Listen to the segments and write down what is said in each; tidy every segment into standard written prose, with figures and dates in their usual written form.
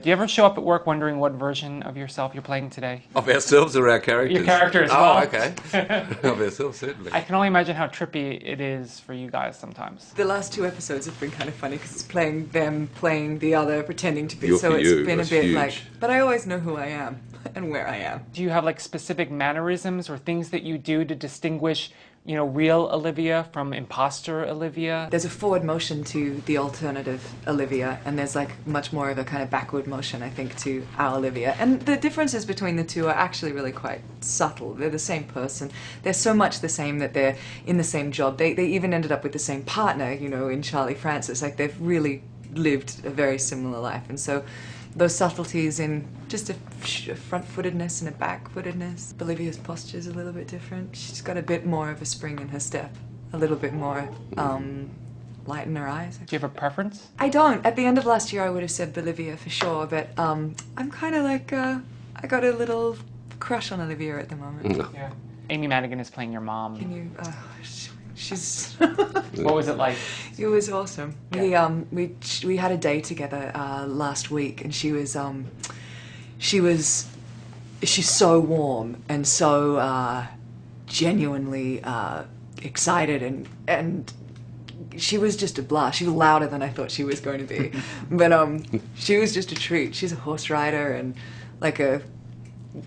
Do you ever show up at work wondering what version of yourself you're playing today? Of ourselves or our characters? Your character as well. Oh, okay. Of ourselves, certainly. I can only imagine how trippy it is for you guys sometimes. The last 2 episodes have been kind of funny because it's playing them, playing the other, pretending to be. You're so for it's you, been a it's bit huge. like, but I always know who I am and where I am. Do you have like specific mannerisms or things that you do to distinguish, you know, real Olivia from imposter Olivia? There's a forward motion to the alternative Olivia, and there's like much more of a kind of backward motion, I think, to our Olivia. And the differences between the two are actually really quite subtle. They're the same person. They're so much the same that they're in the same job. They even ended up with the same partner, you know, in Charlie Francis. Like, they've really lived a very similar life. And so those subtleties in just a front-footedness and a back-footedness. Olivia's posture is a little bit different. She's got a bit more of a spring in her step, a little bit more light in her eyes. Do you have a preference? I don't. At the end of last year I would have said Olivia for sure, but I'm kind of like, I got a little crush on Olivia at the moment. Yeah. Amy Madigan is playing your mom. Can you, she's... What was it like? It was awesome. Yeah. We had a day together last week, and she's so warm and so genuinely excited, and she was just a blast. She was louder than I thought she was going to be, but she was just a treat. She's a horse rider and like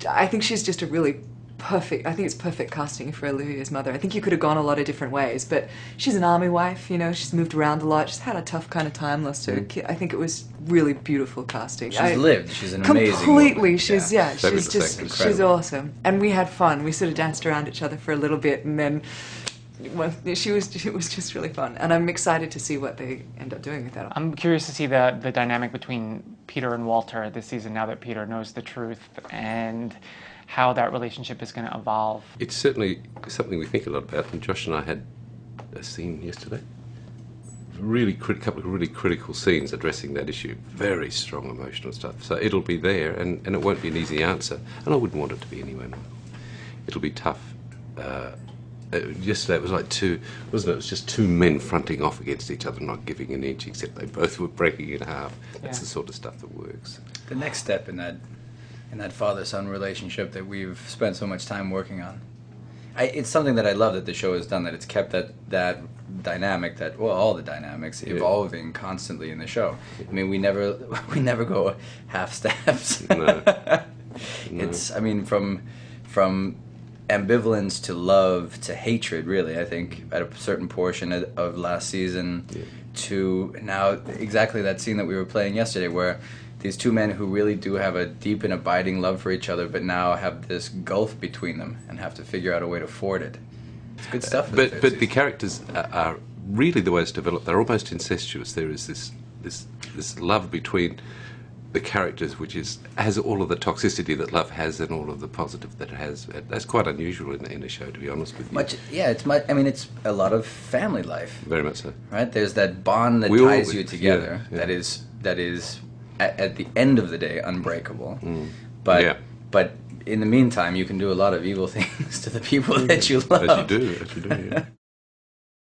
I think she's just a really perfect, I think it's perfect casting for Olivia's mother. I think you could have gone a lot of different ways, but she's an army wife, you know, she's moved around a lot, she's had a tough kind of time, lost her kid. I think it was really beautiful casting. She's lived, she's an amazing completely woman. She's she's awesome. And we had fun. We sort of danced around each other for a little bit, and then it was just really fun. And I'm excited to see what they end up doing with that. I'm curious to see the dynamic between Peter and Walter this season, now that Peter knows the truth, and how that relationship is going to evolve. It's certainly something we think a lot about, and Josh and I had a scene yesterday. Couple of really critical scenes addressing that issue. Very strong emotional stuff. So it'll be there, and it won't be an easy answer, and I wouldn't want it to be anyway. It'll be tough. Yesterday it was like wasn't it? It was just two men fronting off against each other, not giving an inch, except they both were breaking in half. That's the sort of stuff that works. The next step in that father-son relationship that we've spent so much time working on. It's something that I love that the show has done, that it's kept that dynamic, all the dynamics evolving constantly in the show. I mean, we never go half steps. No. It's, I mean, from ambivalence to love to hatred, really, I think, at a certain portion of last season to now exactly that scene that we were playing yesterday, where these two men who really do have a deep and abiding love for each other, but now have this gulf between them and have to figure out a way to ford it. It's good stuff. But the characters are really the way it's developed. They're almost incestuous. There is this love between the characters, which has all of the toxicity that love has and all of the positive that it has. That's quite unusual in a show, to be honest with you. I mean, it's a lot of family life. Very much so. Right? There's that bond that ties you together. That is at the end of the day unbreakable. But in the meantime, you can do a lot of evil things to the people that you love. As you do, yeah.